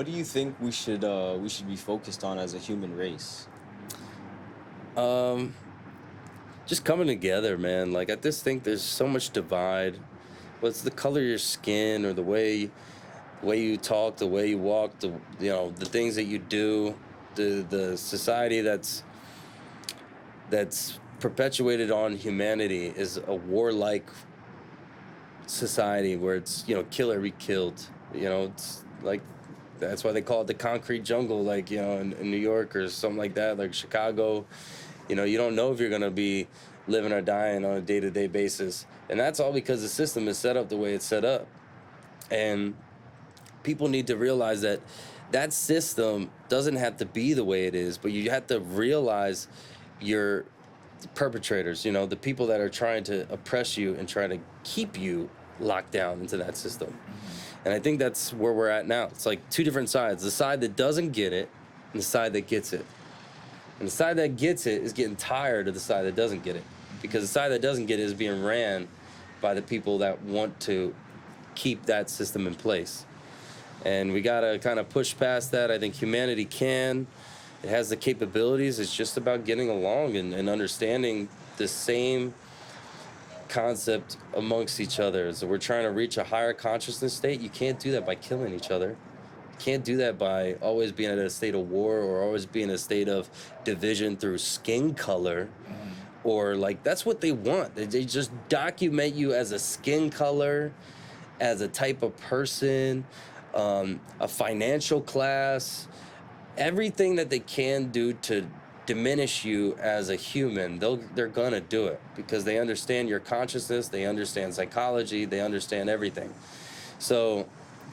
What do you think we should be focused on as a human race? Um, just coming together, man. Like I just think there's so much divide. What's the color of your skin or the way you talk, the way you walk, the things that you do, the society that's perpetuated on humanity is a warlike society where it's kill or be killed. It's like that's why they call it the concrete jungle, like in New York or something like that, like Chicago. You don't know if you're gonna be living or dying on a day-to-day basis, and that's all because the system is set up the way it's set up. And people need to realize that that system doesn't have to be the way it is, but you have to realize your perpetrators, the people that are trying to oppress you and try to keep you locked down into that system. And I think that's where we're at now. It's like two different sides: the side that doesn't get it and the side that gets it. And the side that gets it is getting tired of the side that doesn't get it, because the side that doesn't get it is being ran by the people that want to keep that system in place. And we got to kind of push past that. I think humanity can. It has the capabilities. It's just about getting along and understanding the same concept amongst each other. So we're trying to reach a higher consciousness state. You can't do that by killing each other. You can't do that by always being in a state of war or always being in a state of division through skin color. Or like that's what they want. They just document you as a skin color, as a type of person, a financial class, everything that they can do to diminish you as a human. They're gonna do it because they understand your consciousness, they understand psychology, they understand everything. So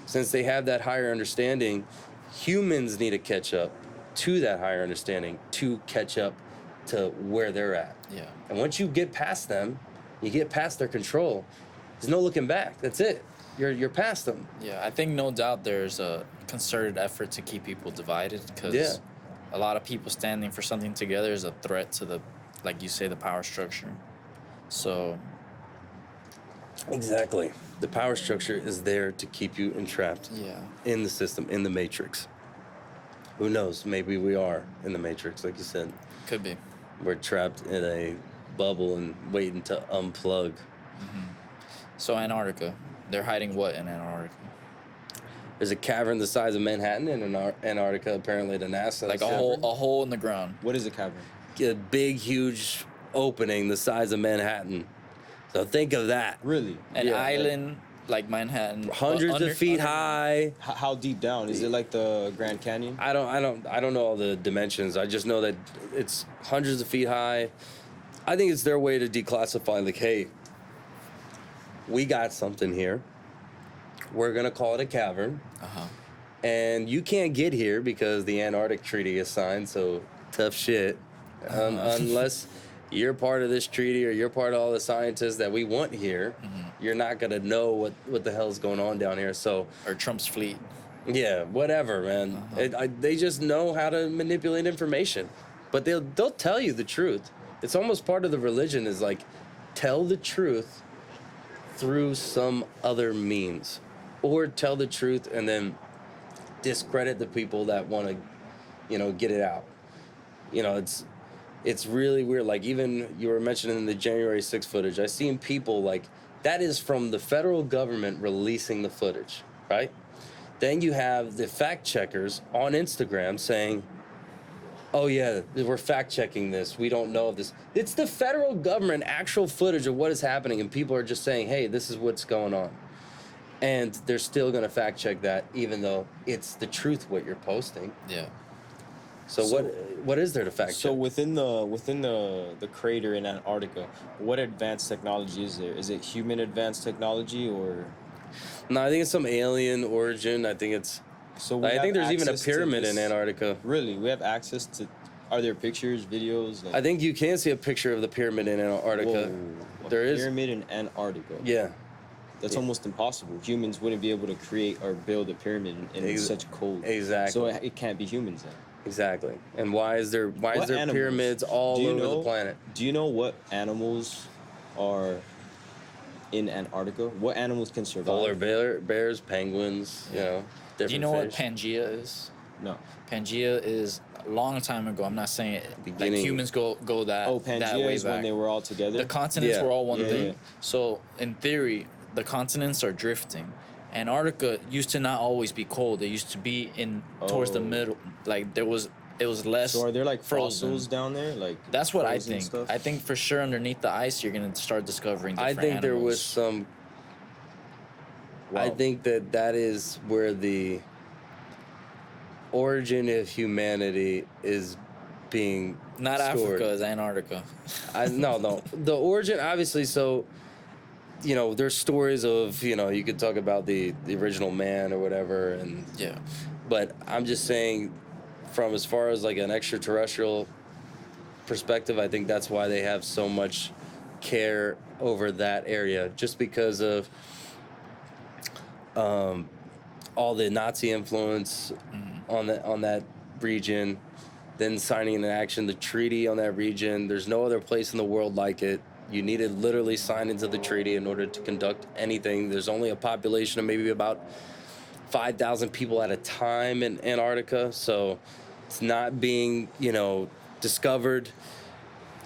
since they have that higher understanding, humans need to catch up to that higher understanding to catch up to where they're at. Yeah. And once you get past them, you get past their control, there's no looking back. That's it. You're past them. Yeah, I think no doubt there's a concerted effort to keep people divided because a lot of people standing for something together is a threat to the, like you say, the power structure. So. Exactly. The power structure is there to keep you entrapped in the system, in the matrix. Who knows? Maybe we are in the matrix, like you said. Could be. We're trapped in a bubble and waiting to unplug. So Antarctica. They're hiding what in Antarctica? There's a cavern the size of Manhattan in Antarctica, apparently to NASA. Like a hole in the ground. What is a cavern? A big, huge opening the size of Manhattan. So think of that. Really? An island like Manhattan. Hundreds of feet high. How deep down? Is it like the Grand Canyon? I don't know all the dimensions. I just know that it's hundreds of feet high. I think it's their way to declassify, like, hey, we got something here. We're gonna call it a cavern. And you can't get here because the Antarctic Treaty is signed, so tough shit. Unless you're part of this treaty or you're part of all the scientists that we want here, you're not gonna know what the hell's going on down here. So or Trump's fleet. Yeah, whatever, man. They just know how to manipulate information, but they'll tell you the truth. It's almost part of the religion is like, tell the truth through some other means, or tell the truth and then discredit the people that want to, get it out. It's really weird. Like even you were mentioning the January 6th footage. I seen people like that is from the federal government releasing the footage, right? Then you have the fact checkers on Instagram saying, oh yeah, we're fact checking this. We don't know if this. It's the federal government actual footage of what is happening, and people are just saying, hey, this is what's going on. And they're still gonna fact check that, even though it's the truth what you're posting. Yeah. So what is there to fact check? So within the crater in Antarctica, what advanced technology is there? Is it human advanced technology or? No, I think it's some alien origin. I think it's. So I think there's even a pyramid in Antarctica. Really, we have access to. Are there pictures, videos? I think you can see a picture of the pyramid in Antarctica. There is pyramid in Antarctica. Yeah. That's almost impossible. Humans wouldn't be able to create or build a pyramid in such cold. Exactly. So it can't be humans then. Exactly. And why is there pyramids all over the planet? Do you know what animals are in Antarctica? What animals can survive? Bears, penguins, different Do you know what fish. Pangea is? No. Pangea is a long time ago. I'm not saying it like Beginning. humans go that Oh, that Pangea way is back. when they were all together. The continents Yeah. were all one Yeah, thing. yeah. So in theory, the continents are drifting. Antarctica used to not always be cold. It used to be in towards the Oh. middle. Like it was less. So are there like frozen. fossils down there? Like That's what I frozen think. stuff? I think for sure underneath the ice, you're gonna start discovering. I Different think there was animals. some. I Wow. think that is where the origin of humanity is being Not stored. Africa, it's Antarctica. No. The origin, obviously, so, there's stories of, you could talk about the original man or whatever, and Yeah. but I'm just saying, from as far as like an extraterrestrial perspective, I think that's why they have so much care over that area, just because of all the Nazi influence on that region, then signing into action the treaty on that region. There's no other place in the world like it. You need to literally sign into the treaty in order to conduct anything. There's only a population of maybe about 5,000 people at a time in Antarctica, so it's not being, discovered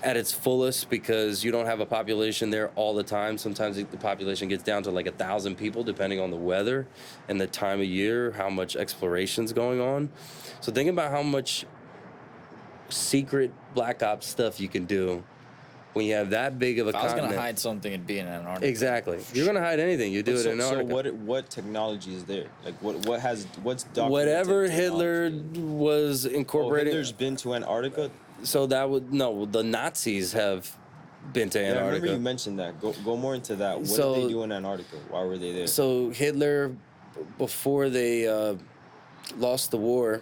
at its fullest because you don't have a population there all the time. Sometimes the population gets down to like 1,000 people, depending on the weather and the time of year, how much exploration's going on. So think about how much secret black ops stuff you can do when you have that big of a If I was continent. gonna hide something, it'd be in Antarctica. Exactly. You're gonna hide anything. You do it so, in Antarctica. So what technology is there? Like what's documented Whatever Hitler technology? was Oh, incorporating. Hitler's been to Antarctica. So that would no. The Nazis have been to Yeah, I remember Antarctica. you mentioned that. Go more into that. What So- did they do in Antarctica? Why were they there? So Hitler, before they lost the war,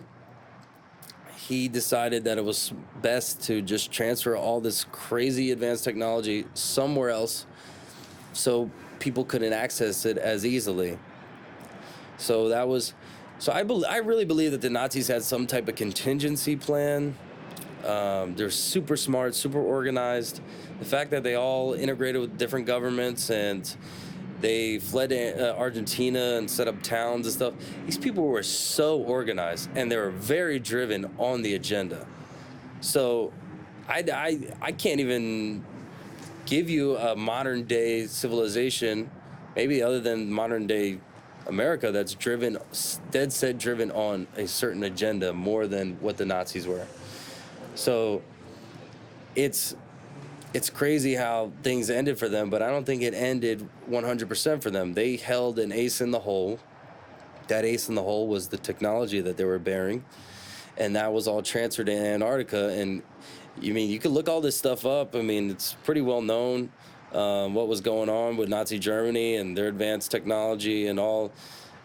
he decided that it was best to just transfer all this crazy advanced technology somewhere else, so people couldn't access it as easily. So that was, so I really believe that the Nazis had some type of contingency plan. They're super smart, super organized. The fact that they all integrated with different governments and they fled to Argentina and set up towns and stuff. These people were so organized and they were very driven on the agenda. So I can't even give you a modern day civilization, maybe other than modern day America, that's driven, dead set driven on a certain agenda more than what the Nazis were. So it's crazy how things ended for them, but I don't think it ended 100% for them. They held an ace in the hole. That ace in the hole was the technology that they were bearing, and that was all transferred to Antarctica. And you could look all this stuff up. It's pretty well known what was going on with Nazi Germany and their advanced technology and all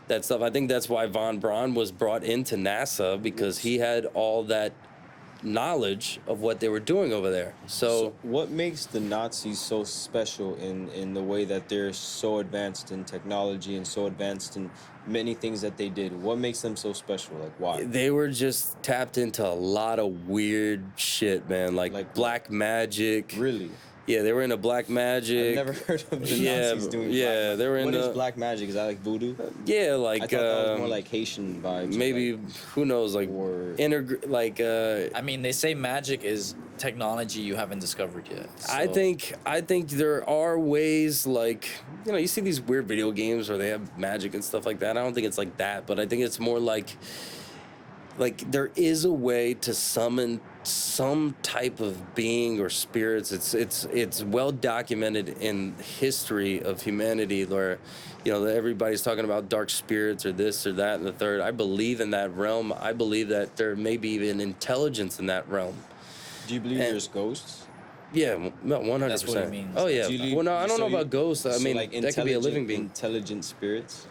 that stuff. I think that's why von Braun was brought into NASA, because he had all that knowledge of what they were doing over there. So what makes the Nazis so special in the way that they're so advanced in technology and so advanced in many things that they did? What makes them so special? Like, why? they were just tapped into a lot of weird shit, man. Like black magic. Really? Yeah, they were into black magic. I've never heard of the Yeah, Nazis doing yeah, black they were What into- is black magic? Is that like voodoo? Yeah, I like thought that was more like Haitian vibes. maybe like, who knows, like or I mean, they say magic is technology you haven't discovered yet. I so- think there are ways, like, you see these weird video games where they have magic and stuff like that. I don't think it's like that, but I think it's more like there is a way to summon some type of being or spirits. It's well documented in history of humanity where everybody's talking about dark spirits or this or that and the third. I believe in that realm. I believe that there may be even intelligence in that realm. do you believe and- there's ghosts? Yeah, no, 100%. That's what it means. Oh yeah. Do you Well, no, I don't so know you- about ghosts. I so, mean, like, that could be a living intelligent- being. Intelligent spirits.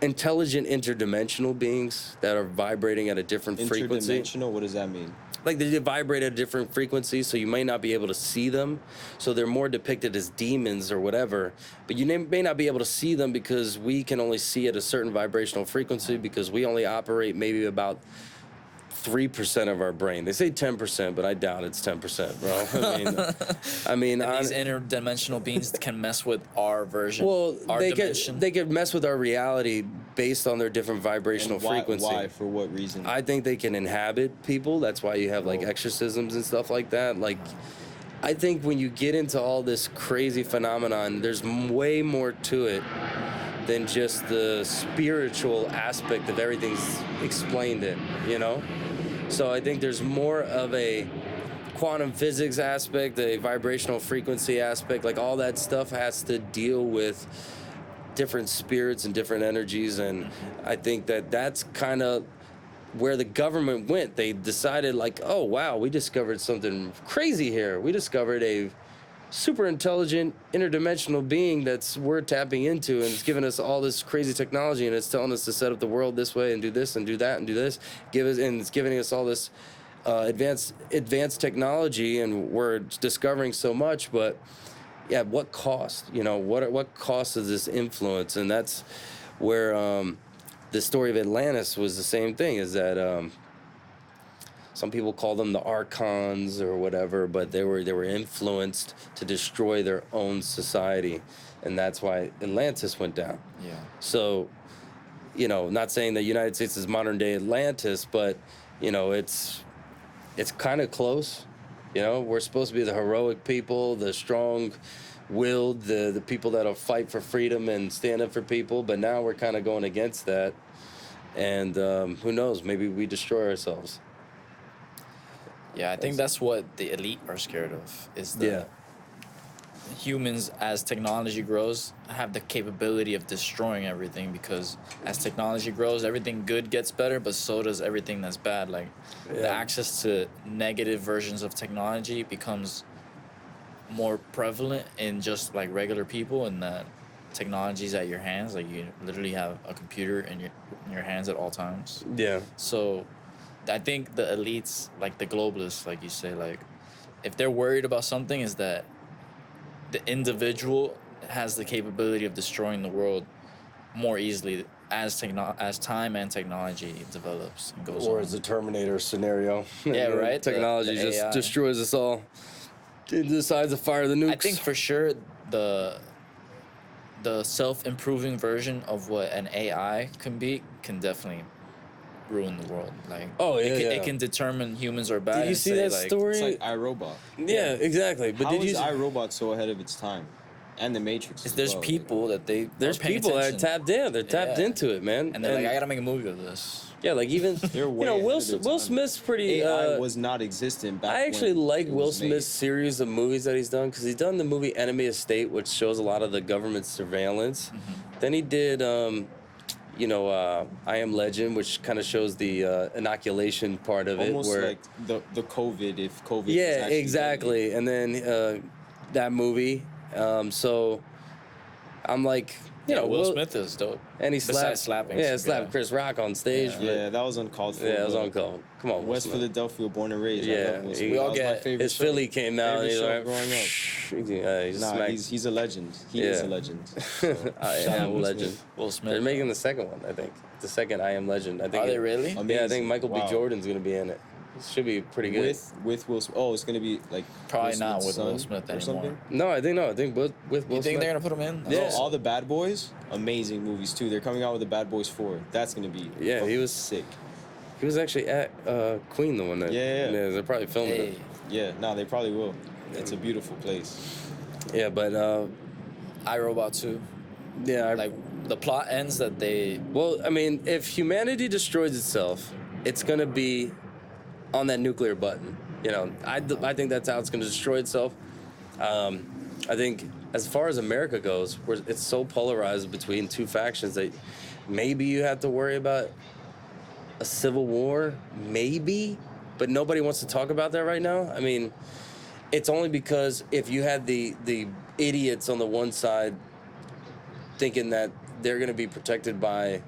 Intelligent interdimensional beings that are vibrating at a different frequency. Interdimensional. What does that mean? Like they vibrate at a different frequency, so you may not be able to see them. So they're more depicted as demons or whatever. But you may not be able to see them because we can only see at a certain vibrational frequency, because we only operate maybe about 3% of our brain. They say 10%, but I doubt it's 10%, bro. I mean, And these interdimensional beings can mess with our version. well, our they dimension. could mess with our reality based on their different vibrational And why, frequency. why? For what reason? I think they can inhabit people. That's why you have like exorcisms and stuff like that. Like, I think when you get into all this crazy phenomenon, there's way more to it than just the spiritual aspect of everything's explained in, you know? So I think there's more of a quantum physics aspect, a vibrational frequency aspect, like all that stuff has to deal with different spirits and different energies. And I think that that's kind of where the government went. They decided like, oh, wow, we discovered something crazy here. We discovered a super intelligent interdimensional being that's we're tapping into, and it's giving us all this crazy technology, and it's telling us to set up the world this way and do this and do that and do this, and it's giving us all this advanced technology, and we're discovering so much. But yeah, what cost? You know, what cost is this influence? And that's where the story of Atlantis was the same thing. Is that some people call them the archons or whatever, but they were influenced to destroy their own society, and that's why Atlantis went down. Yeah. So, you know, not saying that United States is modern day Atlantis, but you know, it's kind of close. You know, we're supposed to be the heroic people, the strong-willed, the people that'll fight for freedom and stand up for people. But now we're kind of going against that, and who knows? Maybe we destroy ourselves. Yeah, I think that's what the elite are scared of. Is that humans, as technology grows, have the capability of destroying everything, because as technology grows, everything good gets better, but so does everything that's bad. Like the access to negative versions of technology becomes more prevalent in just like regular people, and that technology's at your hands. Like you literally have a computer in your hands at all times. Yeah. So I think the elites, like the globalists, like you say, like if they're worried about something, is that the individual has the capability of destroying the world more easily as time and technology develops and goes on. Or as the Terminator scenario. Yeah, right? Technology The just AI. destroys us all. It decides to fire the nukes. I think for sure the self-improving version of what an AI can be can definitely ruin the world. Like, it can determine humans are bad. Did you and see say, that like, story? It's like iRobot. Yeah, exactly. But How did is you? iRobot so ahead of its time? And the Matrix. as There's well. people that There's are paying people that are attention. tapped in. They're tapped Yeah. into it, man. And they're like, I gotta make a movie of this. yeah, like even They're you way know, ahead Will of their Will time. Smith's pretty. AI was not existent back. I actually when like it Will was made. Smith's series of movies that he's done, because he's done the movie Enemy of State, which shows a lot of the government surveillance. Mm-hmm. Then he did, I Am Legend, which kind of shows the inoculation part of Almost it. Where, like the COVID, if COVID. was yeah, actually exactly. deadly. And then that movie. So I'm like, you know, Will Smith is dope. and he Besides slapped, slapping. yeah, slapped Chris Rock on stage. Yeah. Yeah, that was uncalled for. Yeah, it was but on call. Come on, Will West Smith. Philadelphia, born and raised. I Yeah, love Will we Smith. all That was my get- favorite His show. Philly came out. Favorite And he's show like, growing up. he's Nah, smacked. he's a legend. He is Yeah. a legend. I Shout out Am Will Legend. Smith. Will Smith. They're making the second one, I think. The second I Am Legend. I think. Are they really? Yeah, I Amazing. think Michael B. Wow. Jordan's gonna be in it. It should be pretty good. With Will Smith. Oh, it's gonna be like Probably Will not Smith's with Will son Smith or anymore. something. No, I think with Will You think Smith. they're gonna put him in? Yeah. All the Bad Boys, amazing movies too. They're coming out with the Bad Boys 4. That's gonna be Yeah, he was sick. He was actually at Queen, the one that. Yeah. They're probably filming Hey, it. Yeah, no, they probably will. It's a beautiful place. Yeah, but iRobot 2. yeah, Like the plot ends that they. well, I mean, if humanity destroys itself, it's gonna be on that nuclear button. You know, I think that's how it's gonna destroy itself. I think as far as America goes, it's so polarized between two factions that maybe you have to worry about a civil war, maybe, but nobody wants to talk about that right now. I mean, it's only because if you had the idiots on the one side thinking that they're going to be protected by,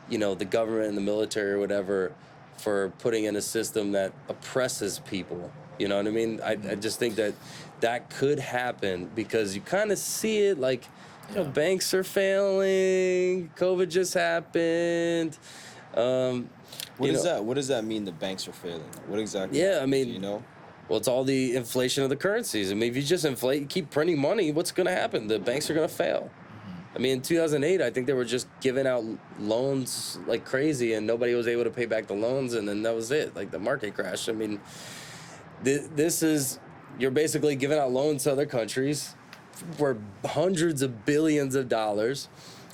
you know, the government and the military or whatever for putting in a system that oppresses people. You know what I mean? I just think that could happen because you kind of see it like, you know, banks are failing, COVID just happened, What You does know- that? What does that mean? The banks are failing. What exactly? Yeah, I mean, do you know. Well, it's all the inflation of the currencies. I mean, if you just inflate, you keep printing money, what's going to happen? The banks are going to fail. I mean, in 2008, I think they were just giving out loans like crazy, and nobody was able to pay back the loans, and then that was it. Like the market crashed. I mean, this is you're basically giving out loans to other countries for hundreds of billions of dollars.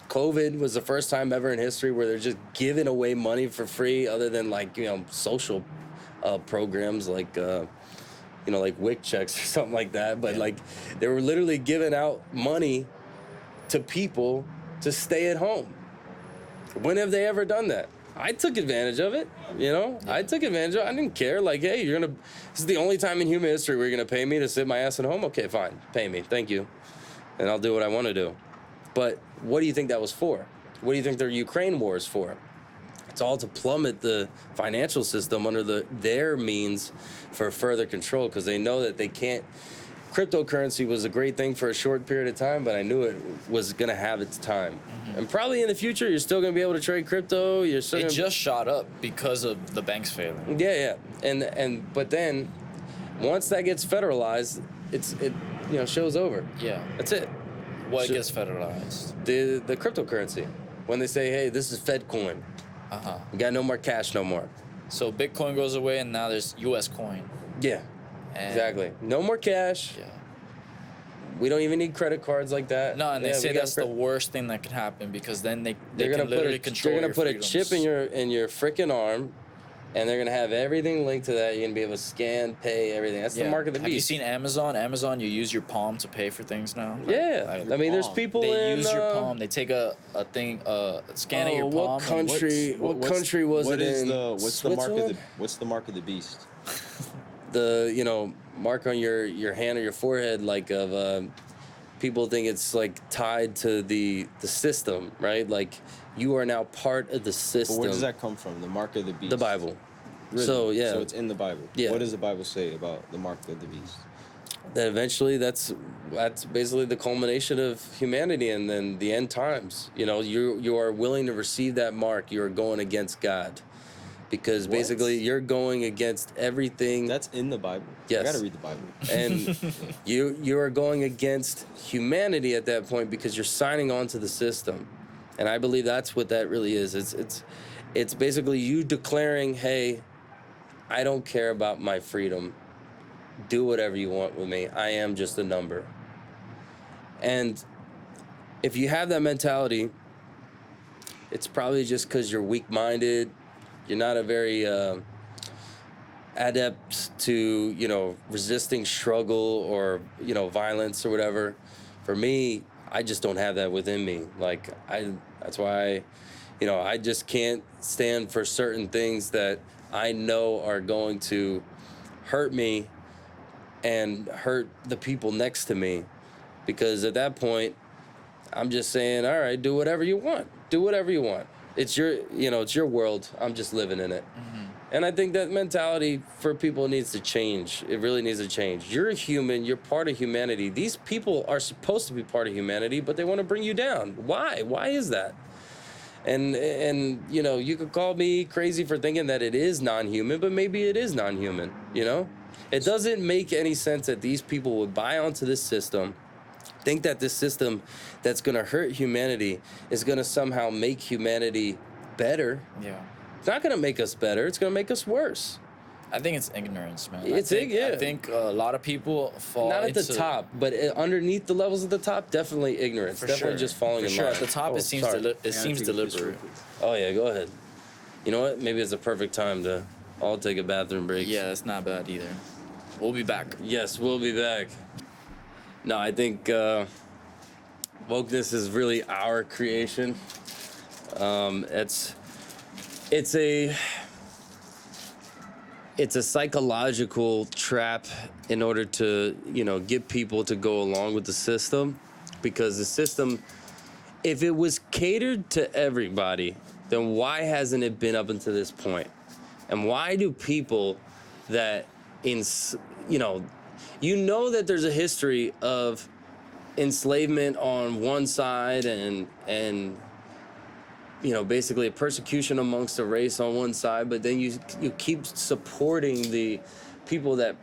COVID was the first time ever in history where they're just giving away money for free, other than like social programs like like WIC checks or something like that. But like they were literally giving out money to people to stay at home. When have they ever done that? I took advantage of it, I took advantage of it. I didn't care. Like, hey, this is the only time in human history where you're going to pay me to sit my ass at home? Okay, fine. Pay me. Thank you. And I'll do what I want to do. But what do you think that was for? What do you think their Ukraine war is for? It's all to plummet the financial system under their means for further control, because they know that they can't. Cryptocurrency was a great thing for a short period of time, but I knew it was going to have its time. And probably in the future, you're still going to be able to trade crypto. It just shot up because of the banks failing. Yeah. But then once that gets federalized, it show's over. Yeah. That's it. What gets federalized? The cryptocurrency. When they say, hey, this is Fed coin. We got no more cash no more. So Bitcoin goes away and now there's US coin. Yeah. Exactly. No more cash. Yeah. We don't even need credit cards like that. No, and they say that's the worst thing that could happen, because then they they're can literally control. They're gonna put freedoms. a chip in your freaking arm, and they're gonna have everything linked to that. You're gonna be able to scan, pay, everything. That's the mark of the beast. Have you seen Amazon? Amazon, you use your palm to pay for things now. Yeah. I mean, there's people They in. use your palm. They take a thing, scan at your palm. What country? What country was it in? What's the mark of the beast? The mark on your hand or your forehead, like of people think it's like tied to the system, right? Like you are now part of the system. But where does that come from? The mark of the beast. The Bible. Really? So So it's in the Bible. Yeah. What does the Bible say about the mark of the beast? That eventually that's basically the culmination of humanity, and then the end times. You are willing to receive that mark. You are going against God. Because basically you're going against everything. That's in the Bible. Yes. I gotta read the Bible. And you are going against humanity at that point, because you're signing on to the system. And I believe that's what that really is. It's basically you declaring, hey, I don't care about my freedom. Do whatever you want with me. I am just a number. And if you have that mentality, it's probably just because you're weak-minded. You're not a very adept to, resisting struggle or, violence or whatever. For me, I just don't have that within me. Like, that's why, I just can't stand for certain things that I know are going to hurt me and hurt the people next to me. Because at that point, I'm just saying, all right, do whatever you want. Do whatever you want. It's your world. I'm just living in it. And I think that mentality for people needs to change. It really needs to change. You're a human. You're part of humanity. These people are supposed to be part of humanity, but they want to bring you down. Why? Why is that? And you could call me crazy for thinking that it is non-human, but maybe it is non-human, It doesn't make any sense that these people would buy onto this system, think that this system that's going to hurt humanity is going to somehow make humanity better. Yeah. It's not going to make us better. It's going to make us worse. I think it's ignorance, man. I think a lot of people fall not at the top, but underneath the levels of the top, definitely ignorance. Definitely just falling in line. At the top, it seems deliberate. Oh yeah, go ahead. You know what? Maybe it's a perfect time to all take a bathroom break. Yeah, that's not bad either. We'll be back. Yes, we'll be back. No, I think wokeness is really our creation. It's a psychological trap in order to, get people to go along with the system, because the system, if it was catered to everybody, then why hasn't it been up until this point? And why do people that that there's a history of enslavement on one side and basically a persecution amongst a race on one side, but then you keep supporting the people that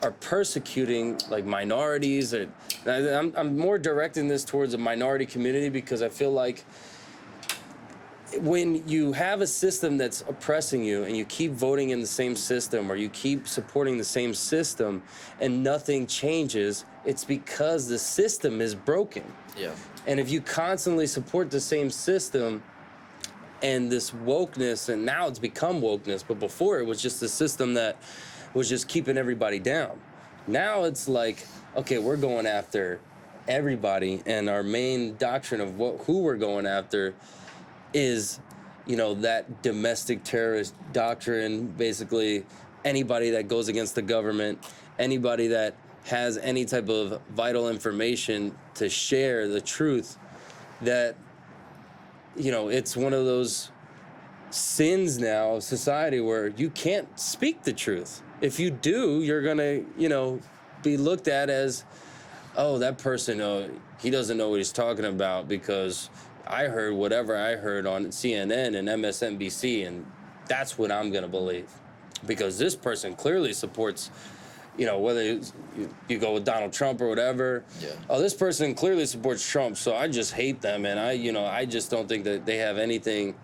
are persecuting like minorities. Or I'm more directing this towards a minority community, because I feel like when you have a system that's oppressing you and you keep voting in the same system, or you keep supporting the same system and nothing changes, it's because the system is broken. Yeah. And if you constantly support the same system and this wokeness, and now it's become wokeness, but before it was just a system that was just keeping everybody down. Now it's like, okay, we're going after everybody, and our main doctrine of who we're going after is, that domestic terrorist doctrine. Basically, anybody that goes against the government, anybody that has any type of vital information to share the truth, that, it's one of those sins now of society where you can't speak the truth. If you do, you're gonna, be looked at as, oh, that person, he doesn't know what he's talking about, because I heard whatever I heard on CNN and MSNBC, and that's what I'm going to believe. Because this person clearly supports, whether you go with Donald Trump or whatever. Yeah. Oh, this person clearly supports Trump, so I just hate them, and I just don't think that they have anything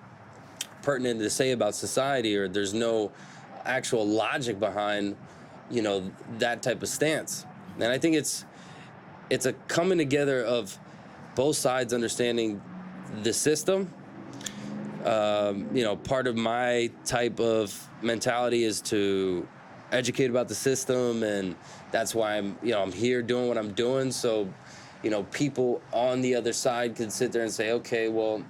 pertinent to say about society, or there's no actual logic behind, that type of stance. And I think it's a coming together of both sides understanding the system. Part of my type of mentality is to educate about the system, and that's why I'm here doing what I'm doing. So, people on the other side could sit there and say, okay, well,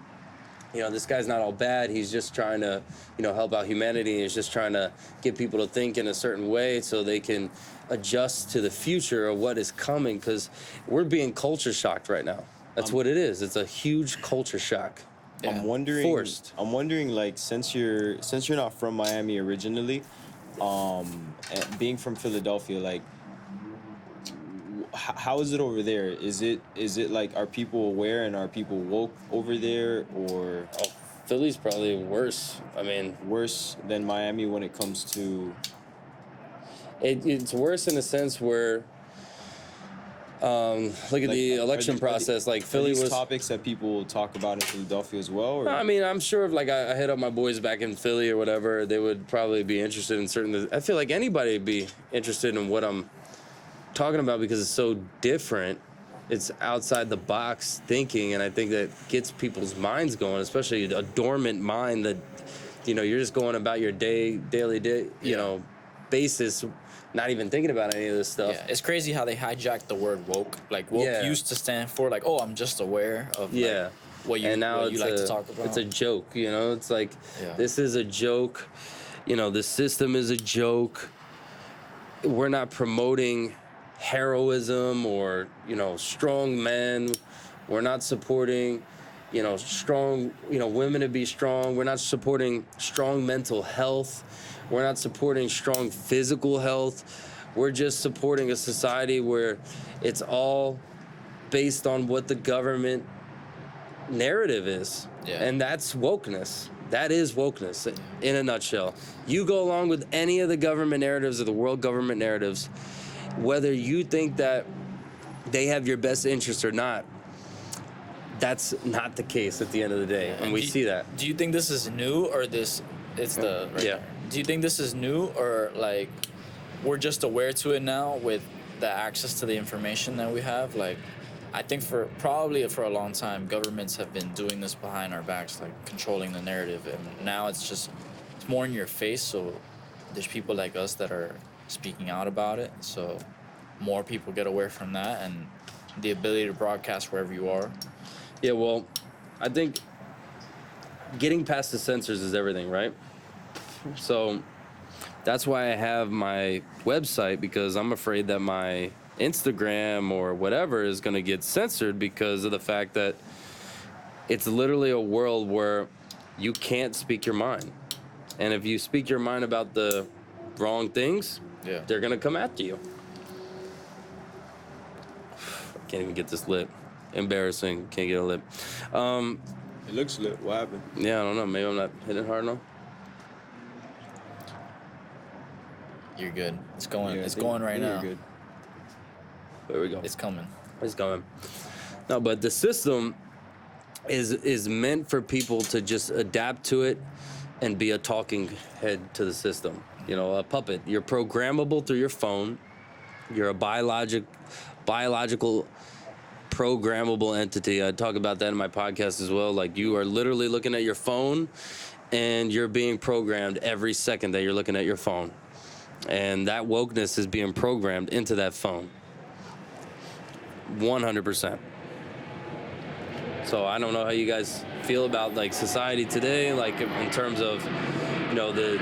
this guy's not all bad. He's just trying to, help out humanity. He's just trying to get people to think in a certain way so they can adjust to the future of what is coming, because we're being culture shocked right now. That's what it is. It's a huge culture shock. Yeah. I'm wondering, like, since you're not from Miami originally, and being from Philadelphia, like, how is it over there? Is it like, are people aware and are people woke over there, or Philly's probably worse. I mean, worse than Miami when it comes to? It's worse in a sense where, look at the election process. Like, Philly was topics that people talk about in Philadelphia as well. Or? I mean, I'm sure if like I hit up my boys back in Philly or whatever, they would probably be interested in certain. I feel like anybody would be interested in what I'm talking about, because it's so different. It's outside the box thinking, and I think that gets people's minds going, especially a dormant mind that, you're just going about your daily basis, not even thinking about any of this stuff. Yeah, it's crazy how they hijacked the word woke. Like, woke used to stand for, like, oh, I'm just aware of what you like to talk about. It's a joke, It's like, this is a joke. The system is a joke. We're not promoting heroism or, strong men. We're not supporting, strong, women to be strong. We're not supporting strong mental health. We're not supporting strong physical health. We're just supporting a society where it's all based on what the government narrative is. Yeah. And that's wokeness. That is wokeness in a nutshell. You go along with any of the government narratives or the world government narratives, whether you think that they have your best interest or not, that's not the case at the end of the day. And we see that. Do you think this is new, or it's the... Right there. Do you think this is new, or like we're just aware to it now with the access to the information that we have? Like, I think for a long time, governments have been doing this behind our backs, like controlling the narrative, and now it's more in your face. So there's people like us that are speaking out about it, so more people get aware from that, and the ability to broadcast wherever you are. Yeah, well, I think getting past the censors is everything, right? So that's why I have my website, because I'm afraid that my Instagram or whatever is going to get censored because of the fact that it's literally a world where you can't speak your mind. And if you speak your mind about the wrong things, they're going to come after you. I can't even get this lit. Embarrassing. Can't get it lit. It looks lit. What happened? Yeah, I don't know. Maybe I'm not hitting hard enough. You're good. It's going. Yeah, It's I think- going I right think you're now. good. There we go. It's coming. It's going. No, but the system is meant for people to just adapt to it and be a talking head to the system. You know, a puppet. You're programmable through your phone. You're a biological programmable entity. I talk about that in my podcast as well. Like, you are literally looking at your phone and you're being programmed every second that you're looking at your phone. And that wokeness is being programmed into that phone. 100%. So I don't know how you guys feel about like society today, like in terms of, you know, the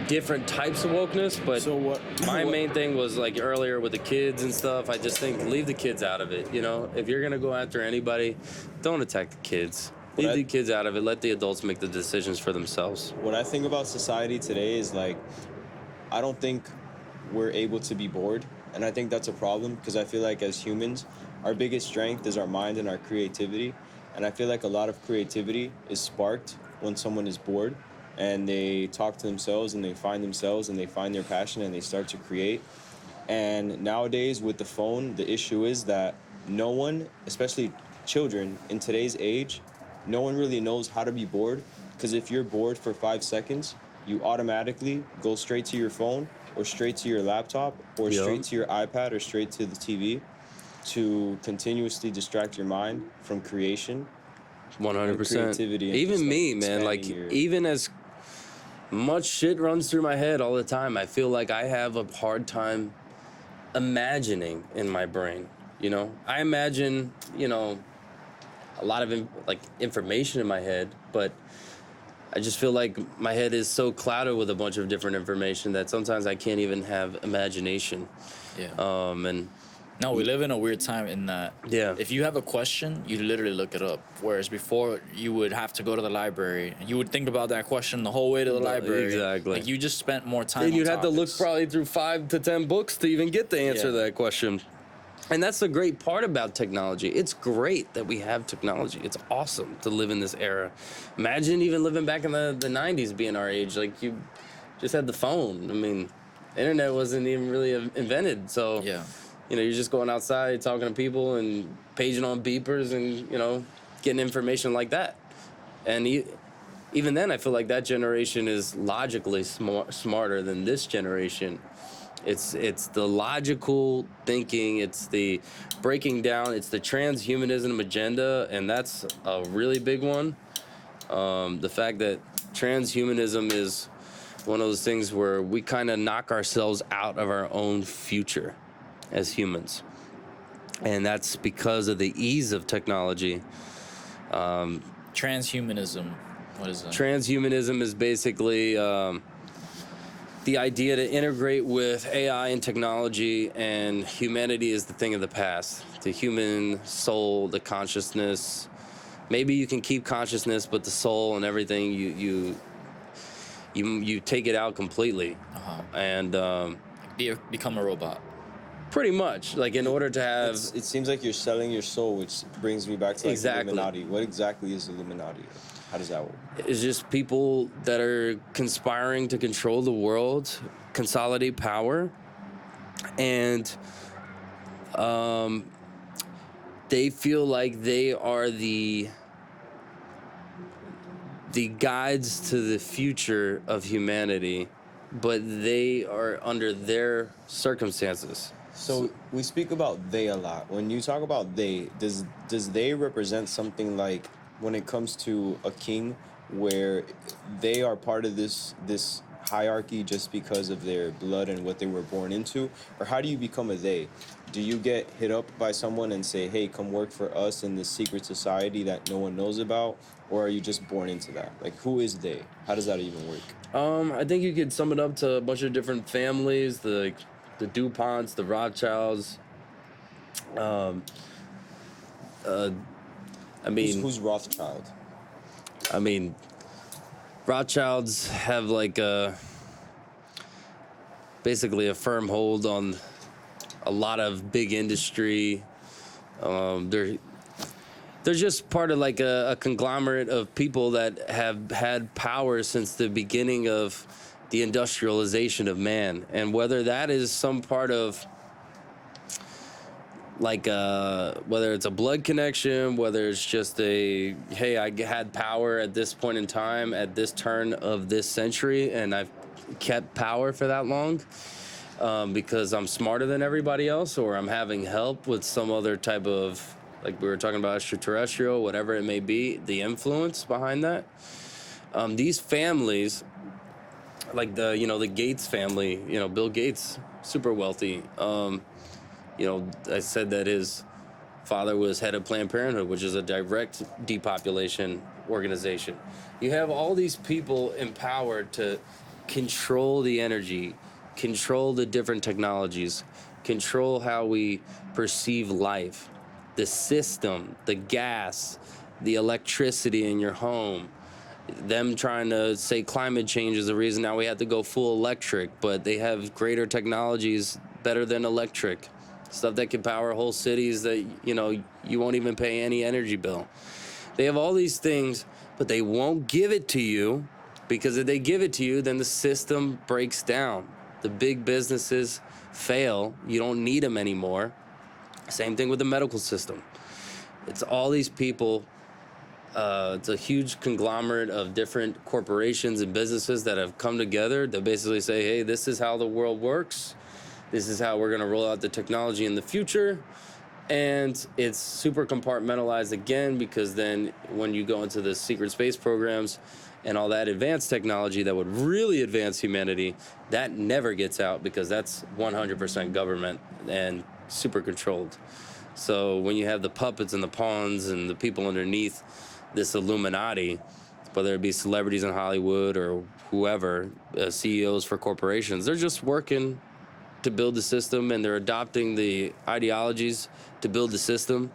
different types of wokeness. But So what? my main thing was like earlier with the kids and stuff. I just think leave the kids out of it. You know, if you're gonna go after anybody, don't attack the kids. Leave the kids out of it. Let the adults make the decisions for themselves. What I think about society today is like, I don't think we're able to be bored. And I think that's a problem because I feel like as humans, our biggest strength is our mind and our creativity. And I feel like a lot of creativity is sparked when someone is bored and they talk to themselves and they find themselves and they find their passion and they start to create. And nowadays with the phone, the issue is that no one, especially children in today's age, no one really knows how to be bored. Because if you're bored for 5 seconds, you automatically go straight to your phone or straight to your laptop or straight to your iPad or straight to the TV to continuously distract your mind from creation. 100%. Creativity and Even just, me, like, man. Like, expanding your- even as much shit runs through my head all the time, I feel like I have a hard time imagining in my brain. You know, I imagine, you know, a lot of information in my head, but I just feel like my head is so clouded with a bunch of different information that sometimes I can't even have imagination. Yeah. And No, we live in a weird time in that if you have a question, you literally look it up. Whereas before, you would have to go to the library. And you would think about that question the whole way to the library. Exactly. Like, you just spent more time and on you'd have to look topics. probably through 5 to 10 books to even get the answer to Yeah. that question. And that's the great part about technology. It's great that we have technology. It's awesome to live in this era. Imagine even living back in the 90s being our age. Like, you just had the phone. I mean, internet wasn't even really invented. So, Yeah. you know, you're just going outside, talking to people and paging on beepers and, you know, getting information like that. And even then, I feel like that generation is logically smarter than this generation. It's the logical thinking, it's the breaking down, it's the transhumanism agenda, and that's a really big one. The fact that transhumanism is one of those things where we kind of knock ourselves out of our own future as humans. And that's because of the ease of technology. Transhumanism. What is that? Transhumanism is basically the idea to integrate with AI and technology, and humanity is the thing of the past. The human soul, the consciousness. Maybe you can keep consciousness, but the soul and everything, you take it out completely. And Become a robot. pretty much, like, in order to have... It seems like you're selling your soul, which brings me back to like Exactly. Illuminati. What exactly is Illuminati? How does that work? It's just people that are conspiring to control the world, consolidate power, and they feel like they are the guides to the future of humanity, but they are under their circumstances. So we speak about they a lot. When you talk about they, does they represent something like when it comes to a king where they are part of this hierarchy just because of their blood and what they were born into? Or how do you become a they? Do you get hit up by someone and say, hey, come work for us in this secret society that no one knows about? Or are you just born into that? Like, who is they? How does that even work? I think you could sum it up to a bunch of different families, the DuPonts, the Rothschilds. I mean, Who's Rothschild? I mean, Rothschilds have like basically a firm hold on a lot of big industry. They're they're just part of like a conglomerate of people that have had power since the beginning of the industrialization of man. And whether that is some part of like whether it's a blood connection, whether it's just a, hey, I had power at this point in time, at this turn of this century, and I've kept power for that long because I'm smarter than everybody else, or I'm having help with some other type of, like we were talking about, extraterrestrial, whatever it may be, the influence behind that. These families, like the Gates family, Bill Gates, super wealthy. I said that his father was head of Planned Parenthood, which is a direct depopulation organization. You have all these people empowered to control the energy, control the different technologies, control how we perceive life, the system, the gas, the electricity in your home. Them trying to say climate change is the reason now we have to go full electric, but they have greater technologies better than electric. Stuff that can power whole cities that, you won't even pay any energy bill. They have all these things, but they won't give it to you, because if they give it to you, then the system breaks down. The big businesses fail. You don't need them anymore. Same thing with the medical system. It's all these people. It's a huge conglomerate of different corporations and businesses that have come together to basically say, hey, this is how the world works. This is how we're going to roll out the technology in the future. And it's super compartmentalized again, because then when you go into the secret space programs and all that advanced technology that would really advance humanity, that never gets out, because that's 100% government and super controlled. So when you have the puppets and the pawns and the people underneath this Illuminati, whether it be celebrities in Hollywood or whoever, CEOs for corporations, they're just working to build the system, and they're adopting the ideologies to build the system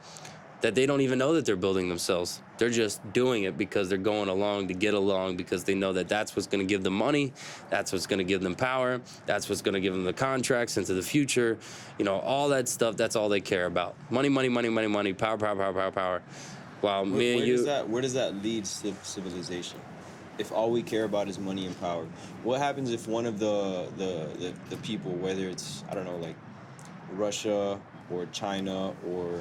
that they don't even know that they're building themselves. They're just doing it because they're going along to get along, because they know that that's what's going to give them money, that's what's going to give them power, that's what's going to give them the contracts into the future. All that stuff, that's all they care about. Money, money, money, money, money, power, power, power, power, power. Wow, where does that lead civilization? If all we care about is money and power, what happens if one of the people, whether it's, I don't know, like Russia or China, or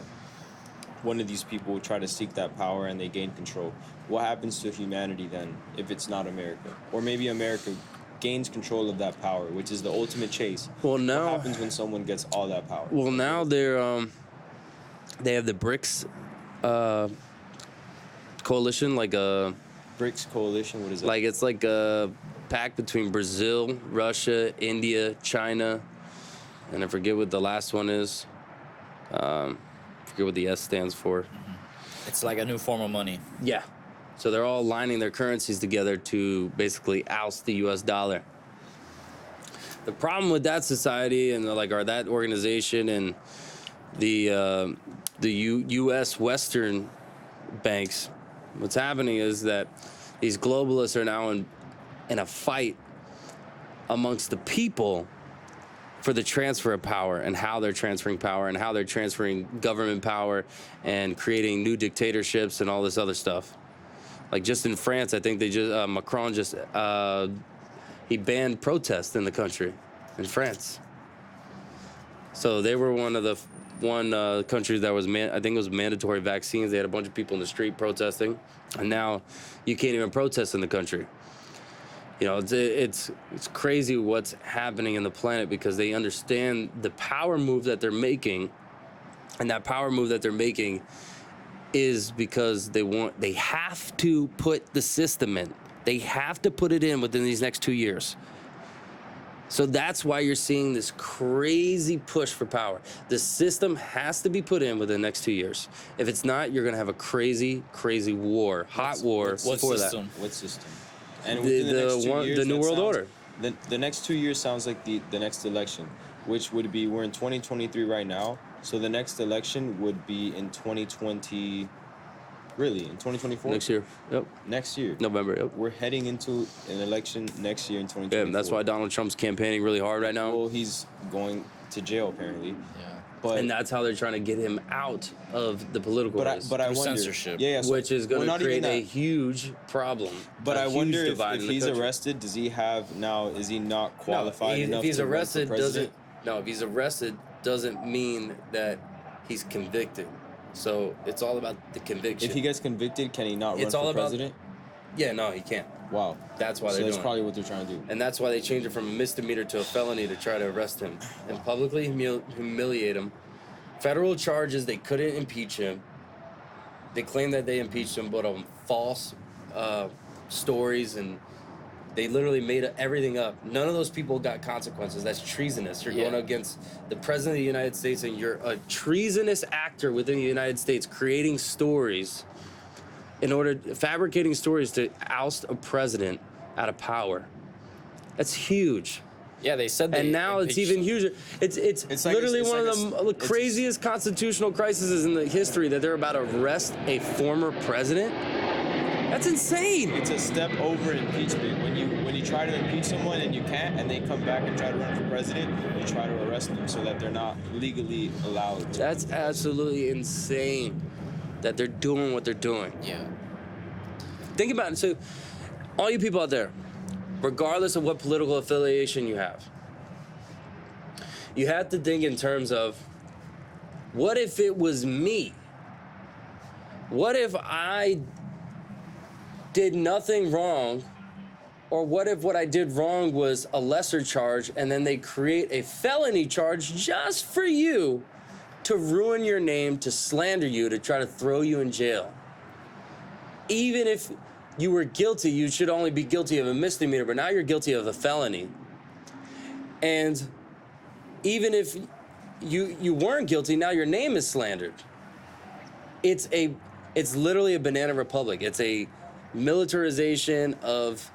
one of these people try to seek that power and they gain control? What happens to humanity then if it's not America? Or maybe America gains control of that power, which is the ultimate chase. Well, now, what happens when someone gets all that power? Well, now they have the BRICS coalition, like a BRICS coalition. What is that? Like, it's like a pact between Brazil, Russia, India, China, and I forget what the last one is. Forget what the S stands for. It's like a new form of money. Yeah. So they're all aligning their currencies together to basically oust the U.S. dollar. The problem with that society and that organization and the U.S. Western banks, what's happening is that these globalists are now in a fight amongst the people for the transfer of power, and how they're transferring power, and how they're transferring government power and creating new dictatorships and all this other stuff. Like just in France, I think Macron just he banned protests in the country, in France. So they were one country that was, I think it was mandatory vaccines. They had a bunch of people in the street protesting, and now you can't even protest in the country. It's crazy what's happening in the planet, because they understand the power move that they're making, and that power move that they're making is because they have to put the system in. They have to put it in within these next 2 years. So that's why you're seeing this crazy push for power. The system has to be put in within the next 2 years. If it's not, you're gonna have a crazy, crazy war, hot war what for system? that. What system? And within the next 2 years, the New World Order. The next 2 years sounds like the next election, which would be, we're in 2023 right now, so the next election would be in 2020, really, in 2024? Next year, yep. Next year. November, yep. We're heading into an election next year in 2024. Yeah, that's why Donald Trump's campaigning really hard right now. Well, he's going to jail, apparently. Yeah. and that's how they're trying to get him out of the political race. But I Through wonder, censorship. yeah, so which is going not to even create a that. huge problem. But a I huge wonder if divide in the he's country. arrested, does he have now? Is he not No, qualified enough if he's to run arrested, for president? if he's arrested, doesn't mean that he's convicted. So it's all about the conviction. If he gets convicted, can he not run It's all for about- president? Yeah, no, he can't. Wow. That's why So they're that's doing probably what they're trying to do. it. And that's why they changed it from a misdemeanor to a felony to try to arrest him and publicly humiliate him. Federal charges, they couldn't impeach him. They claimed that they impeached him, but on false stories, and they literally made everything up. None of those people got consequences. That's treasonous. You're going against the president of the United States, and you're a treasonous actor within the United States, creating stories fabricating stories to oust a president out of power. That's huge. Yeah, they said. And now it's even huger. It's like literally it's one like of the craziest constitutional crises in the history that they're about to arrest a former president. That's insane. It's a step over impeachment. When you try to impeach someone and you can't, and they come back and try to run for president, you try to arrest them so that they're not legally allowed to. That's absolutely insane that they're doing what they're doing. Yeah. Think about it. So, all you people out there, regardless of what political affiliation you have to think in terms of, what if it was me? What if I did nothing wrong? Or what if what I did wrong was a lesser charge, and then they create a felony charge just for you to ruin your name, to slander you, to try to throw you in jail? Even if you were guilty, you should only be guilty of a misdemeanor, but now you're guilty of a felony. And even if you weren't guilty, now your name is slandered. It's literally a banana republic. It's a militarization of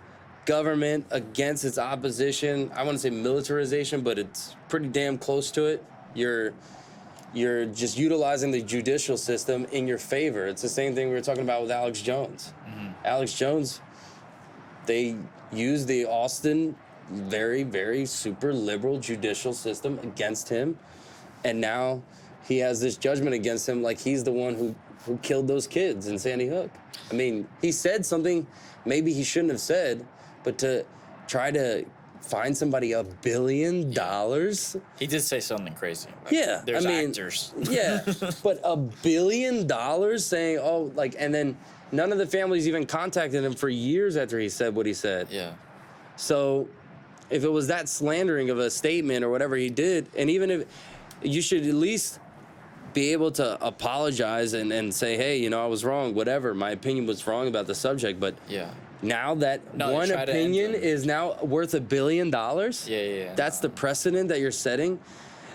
government against its opposition. I wouldn't say militarization, but it's pretty damn close to it. You're just utilizing the judicial system in your favor. It's the same thing we were talking about with Alex Jones. Mm-hmm. Alex Jones, they used the Austin very, very super liberal judicial system against him, and now he has this judgment against him like he's the one who killed those kids in Sandy Hook. I mean, he said something maybe he shouldn't have said, but to try to find somebody $1 billion. He did say something crazy. Like, Yeah, there's I mean, actors. Yeah, but $1 billion saying, oh, like, and then none of the families even contacted him for years after he said what he said. Yeah. So if it was that slandering of a statement or whatever he did, and even if you should at least be able to apologize and say, hey, you know, I was wrong, whatever. My opinion was wrong about the subject, but Yeah. now that No, one try to end opinion them. is now worth $1 billion. Yeah. That's the precedent that you're setting.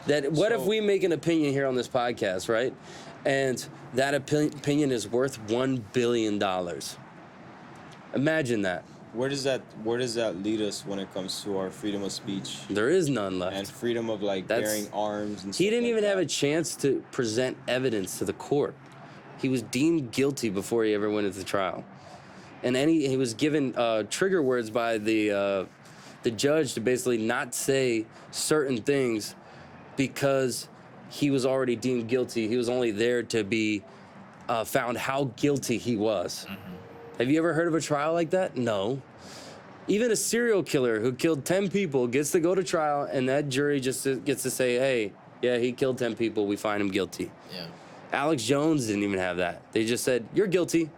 That what if So- we make an opinion here on this podcast, right? And that opinion is worth $1 billion. Imagine that. Where does that lead us when it comes to our freedom of speech There is none left. and freedom of like That's- bearing arms and He stuff didn't like even that? have a chance to present evidence to the court. He was deemed guilty before he ever went into trial. And he was given trigger words by the judge to basically not say certain things because he was already deemed guilty. He was only there to be found how guilty he was. Mm-hmm. Have you ever heard of a trial like that? No. Even a serial killer who killed 10 people gets to go to trial, and that jury just gets to say, hey, yeah, he killed 10 people. We find him guilty. Yeah. Alex Jones didn't even have that. They just said, you're guilty.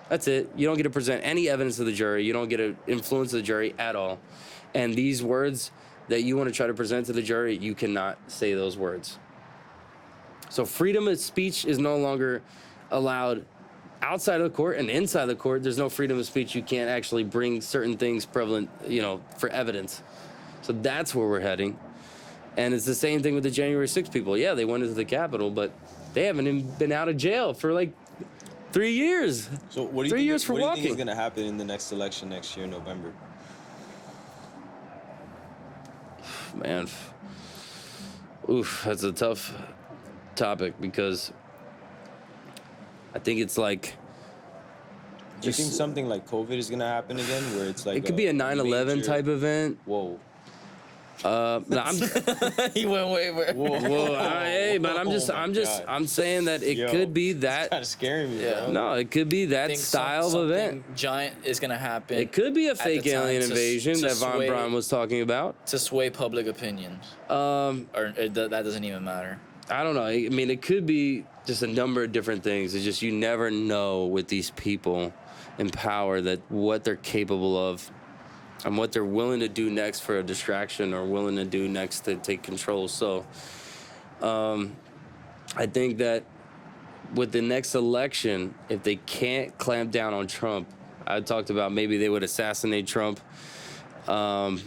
That's it. You don't get to present any evidence to the jury. You don't get to influence the jury at all. And these words that you want to try to present to the jury, you cannot say those words. So freedom of speech is no longer allowed outside of the court, and inside the court, there's no freedom of speech. You can't actually bring certain things prevalent, for evidence. So that's where we're heading. And it's the same thing with the January 6th people. Yeah, they went into the Capitol, but they haven't even been out of jail for like 3 years. So what do you 3 think, years for what do you walking. think is going to happen in the next election next year in November? Man, that's a tough topic because I think it's like. Do you think something like COVID is going to happen again, where it's like It could be a 9/11 major- type event. Whoa. No, I'm. He went way. Well, hey, but I'm God. I'm saying that it Yo, could be that. Kind of scaring me, Yeah. bro. No, it could be that Think style of something event. giant is gonna happen. It could be a at the fake time alien to invasion that Von sway- Braun was talking about. to sway public opinion, Um, or that doesn't even matter. I don't know. I mean, it could be just a number of different things. It's just you never know with these people in power that what they're capable of and what they're willing to do next for a distraction or willing to do next to take control. So I think that with the next election, if they can't clamp down on Trump, I talked about maybe they would assassinate Trump. I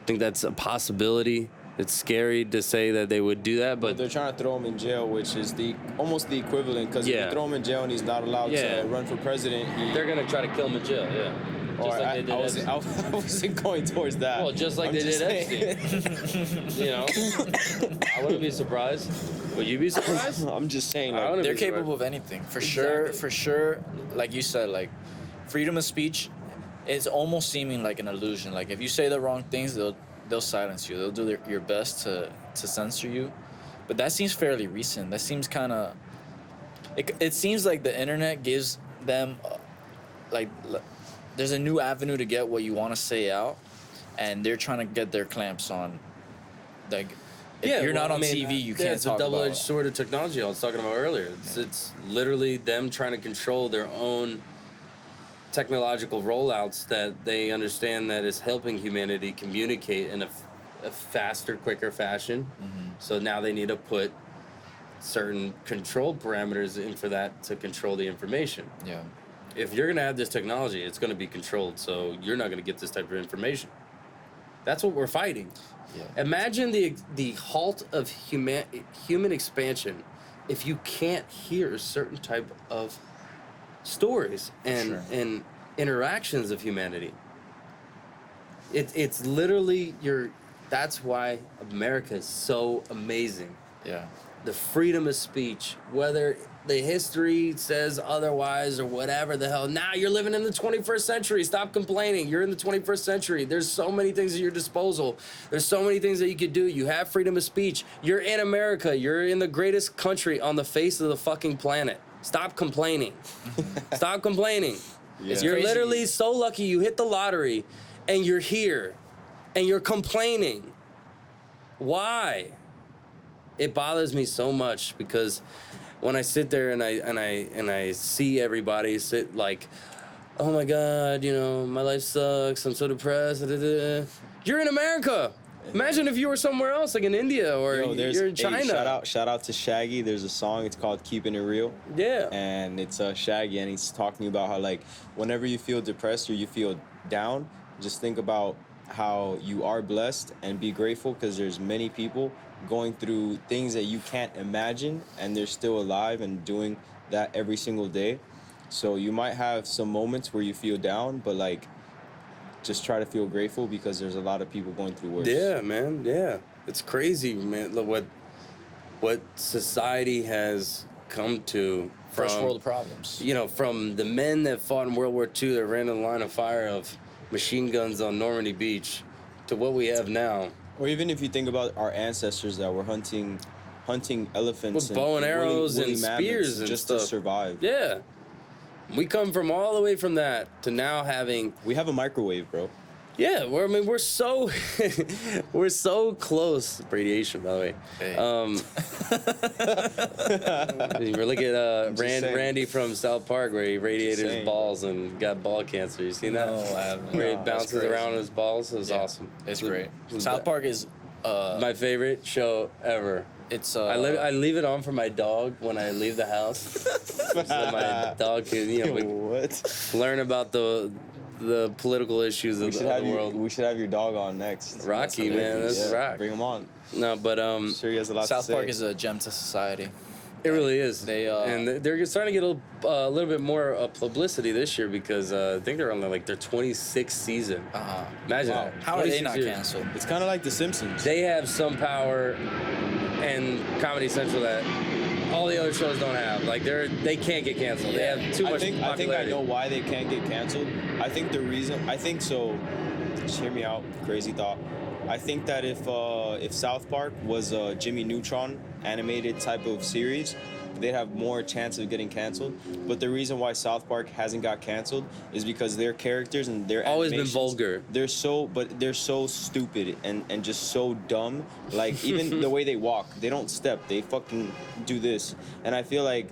think that's a possibility. It's scary to say that they would do that, But but they're trying to throw him in jail, which is almost the equivalent. Because if Yeah. you throw him in jail and he's not allowed Yeah. to run for president, they're gonna try to kill him in jail. Yeah, Or I wasn't going towards that. Well, just like I'm they just did saying. You know, I wouldn't be surprised. Would you be surprised? I'm just saying. I Like, wouldn't They're be surprised. capable of anything, for Exactly. sure. For sure, like you said, like freedom of speech, it's almost seeming like an illusion. Like if you say the wrong things, they'll silence you. They'll do your best to censor you. But that seems fairly recent. That seems kind of. It seems like the internet gives them, there's a new avenue to get what you want to say out, and they're trying to get their clamps on. Like, if you're not on TV, you can't It's a talk double-edged about. sword of technology I was talking about earlier. It's literally them trying to control their own technological rollouts that they understand that is helping humanity communicate in a faster, quicker fashion. Mm-hmm. So now they need to put certain control parameters in for that to control the information. Yeah. If you're gonna have this technology, it's gonna be controlled. So you're not gonna get this type of information. That's what we're fighting. Yeah. Imagine the halt of human expansion if you can't hear certain type of stories and interactions of humanity. It's literally that's why America is so amazing. Yeah. The freedom of speech, whether the history says otherwise or whatever the hell. Now you're living in the 21st century. Stop complaining. You're in the 21st century. There's so many things at your disposal. There's so many things that you could do. You have freedom of speech. You're in America. You're in the greatest country on the face of the fucking planet. Stop complaining. Stop complaining. Yeah. You're crazy. literally so lucky you hit the lottery and you're here and you're complaining. Why? It bothers me so much because when I sit there and I see everybody sit like, oh my God, you know, my life sucks. I'm so depressed. You're in America. Imagine if you were somewhere else, like in India or you're in China. Shout out to Shaggy. There's a song. It's called "Keeping It Real." Yeah. And it's Shaggy, and he's talking about how like whenever you feel depressed or you feel down, just think about how you are blessed and be grateful because there's many people going through things that you can't imagine and they're still alive and doing that every single day. So you might have some moments where you feel down, but like just try to feel grateful because there's a lot of people going through worse. Yeah, man. Yeah. It's crazy, man. Look what society has come to from First world problems. You know, from the men that fought in World War II that ran in the line of fire of machine guns on Normandy Beach to what we have now. Or even if you think about our ancestors that were hunting elephants With bow and arrows and mammoths spears and just stuff. to survive. Yeah. We come from all the way from that to now having We have a microwave, bro. yeah, we're so we're so close. Radiation, by the way. Hey. You look at saying. Randy from South Park where he radiated his saying. balls and got ball cancer. You seen that? No, I haven't. Where he No, that's bounces crazy. around his balls. It was Yeah, awesome. It's It was- great. it was South Park is my favorite show ever. it's I leave it on for my dog when I leave the house. So my dog can What? learn about the political issues We of should the have world. we should have your dog on next. Rocky, man, that's Rock. Bring him on. No, but I'm sure he has a lot South to say. Park is a gem to society. it really is. They, and they're starting to get a little bit more publicity this year because I think they're on their 26th season. Imagine Wow. that. How are they 26 not years. canceled? It's kind of like The Simpsons. They have some power and Comedy Central that all the other shows don't have. Like they can't get canceled. They have too much I think I popularity. know why they can't get canceled. I think the reason. I think so. Just hear me out. Crazy thought. I think that if South Park was a Jimmy Neutron animated type of series, they'd have more chance of getting canceled. But the reason why South Park hasn't got canceled is because their characters and their Always been animations, vulgar. they're so stupid and just so dumb. Like even the way they walk, they don't step, they fucking do this. And I feel like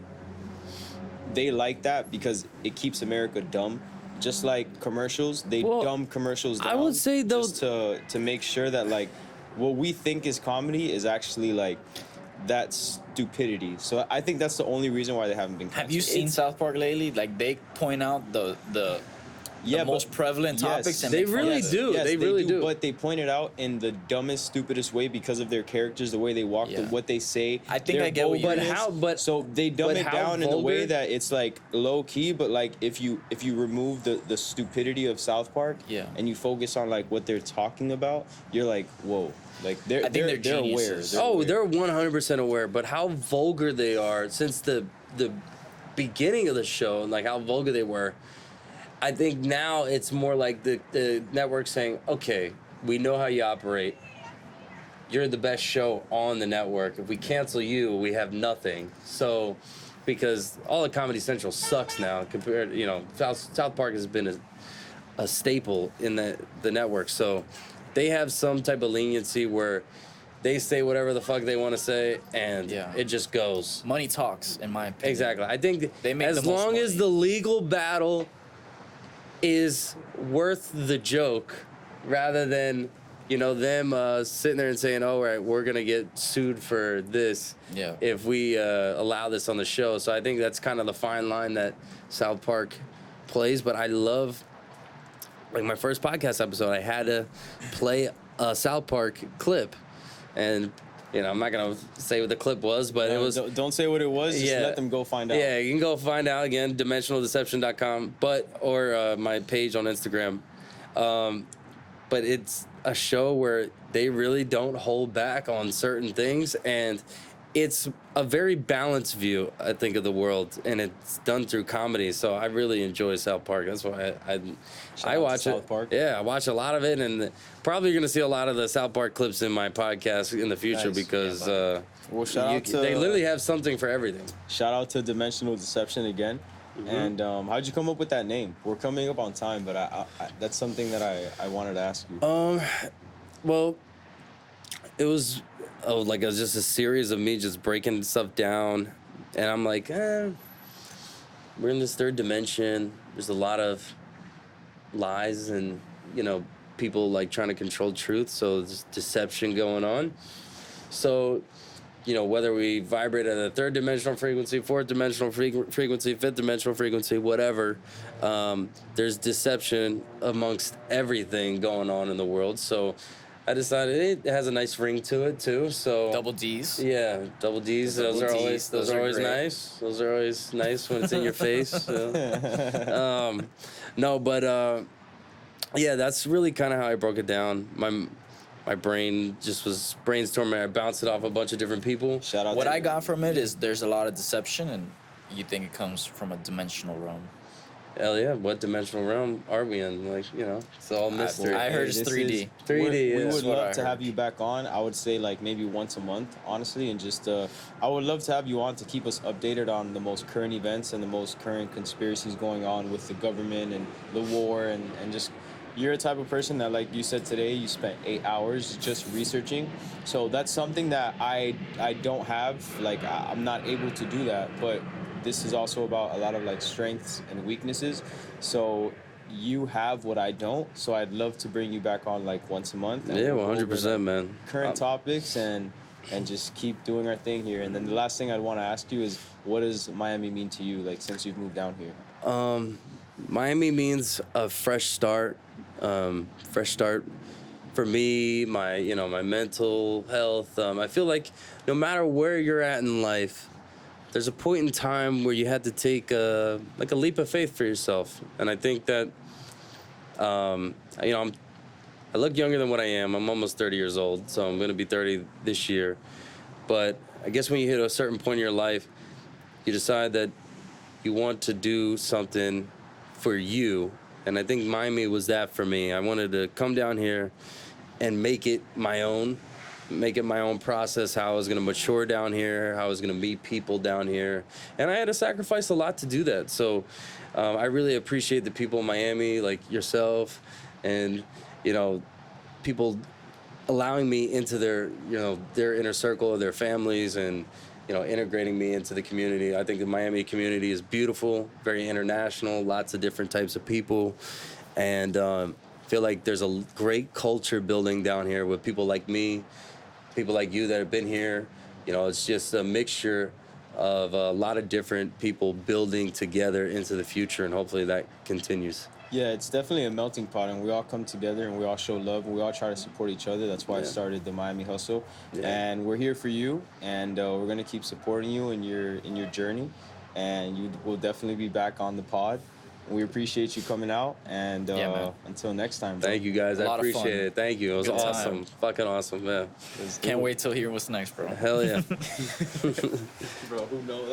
they like that because it keeps America dumb. Just like commercials, they Well, dumb commercials down. I would say though, just to make sure that like what we think is comedy is actually like that stupidity. So I think that's the only reason why they haven't been canceled. Have you seen South Park lately? Like they point out the most prevalent topics, and They make fun really of it. do. They really do. But they point it out in the dumbest, stupidest way because of their characters, the way they walk, Yeah. what they say. I think their I get what you But mean. how? But so they dumb but it how down in the way vulgar- that it's like low key, but like if you remove the stupidity of South Park, Yeah. and you focus on like what they're talking about, you're like, whoa, like they're I think they're aware. geniuses. Oh, aware. they're 100% aware. But how vulgar they are since the beginning of the show, and like how vulgar they were. I think now it's more like the network saying, okay, we know how you operate. You're the best show on the network. If we cancel you, we have nothing. So, because all of Comedy Central sucks now compared, South Park has been a staple in the network. So, they have some type of leniency where they say whatever the fuck they want to say, and Yeah. it just goes. Money talks, in my opinion. Exactly. I think They make as the most long as money. the legal battle is worth the joke, rather than them sitting there and saying, "Oh, right, we're gonna get sued for this Yeah. if we allow this on the show." So I think that's kind of the fine line that South Park plays. But I love, like my first podcast episode, I had to play a South Park clip, and I'm not gonna say what the clip was, but it was. Don't say what it was. Just Yeah. let them go find out. Yeah, you can go find out again, dimensionaldeception.com, or my page on Instagram. But it's a show where they really don't hold back on certain things, and it's a very balanced view, I think, of the world, and it's done through comedy. So I really enjoy South Park. That's why I Shout out to watch it. South Park. Yeah, I watch a lot of it, and probably going to see a lot of the South Park clips in my podcast in the future Nice. because Well, shout out to they literally have something for everything. Shout out to Dimensional Deception again. And how'd you come up with that name? We're coming up on time, but I that's something that I wanted to ask you. Well, it was just a series of me just breaking stuff down, and I'm like, we're in this third dimension. There's a lot of lies and people like trying to control truth, so there's deception going on. So, whether we vibrate at a third dimensional frequency, fourth dimensional frequency, fifth dimensional frequency, whatever, there's deception amongst everything going on in the world. So I decided it has a nice ring to it too. So Double D's. yeah, double D's. Double Those are Ds, always those are great. nice. Those are always nice when it's in your face. So. No, but yeah, that's really kind of how I broke it down. My brain just was brainstorming. I bounced it off a bunch of different people. Shout out. What to I got from it is there's a lot of deception, and you think it comes from a dimensional realm. Hell yeah, what dimensional realm are we in? Like, it's all mystery. I heard it's This 3D. is- 3D, We yeah. would That's what I love to have heard. you back on. I would say like maybe once a month, honestly, and just I would love to have you on to keep us updated on the most current events and the most current conspiracies going on with the government and the war and just. You're a type of person that, like you said today, you spent 8 hours just researching. So that's something that I don't have. Like I'm not able to do that. But this is also about a lot of like strengths and weaknesses. So you have what I don't. So I'd love to bring you back on like once a month. and Yeah, we'll go over, 100%, like, man. Current topics and just keep doing our thing here. And then the last thing I'd want to ask you is, what does Miami mean to you? Like since you've moved down here. Miami means a fresh start. Fresh start for me, my my mental health. I feel like no matter where you're at in life, there's a point in time where you have to take a leap of faith for yourself. And I think that I look younger than what I am. I'm almost 30 years old, so I'm going to be 30 this year. But I guess when you hit a certain point in your life, you decide that you want to do something for you. And I think Miami was that for me. I wanted to come down here and make it my own process, how I was going to mature down here, how I was going to meet people down here. And I had to sacrifice a lot to do that. So I really appreciate the people in Miami, like yourself, and, you know, people allowing me into their, you know, their inner circle of their families, and, you know, integrating me into the community. I think the Miami community is beautiful, very international, lots of different types of people. And feel like there's a great culture building down here with people like me, people like you that have been here. You know, it's just a mixture of a lot of different people building together into the future, and hopefully that continues. Yeah, it's definitely a melting pot, and we all come together and we all show love and we all try to support each other. That's why I started the Miami Hustle, and we're here for you, and we're gonna keep supporting you in your journey, and you will definitely be back on the pod. We appreciate you coming out, and until next time, bro. Thank you guys, I appreciate it. Thank you, it was Good awesome, time. fucking awesome, man. Can't wait till hearing what's next, bro. Hell yeah. Bro, who knows?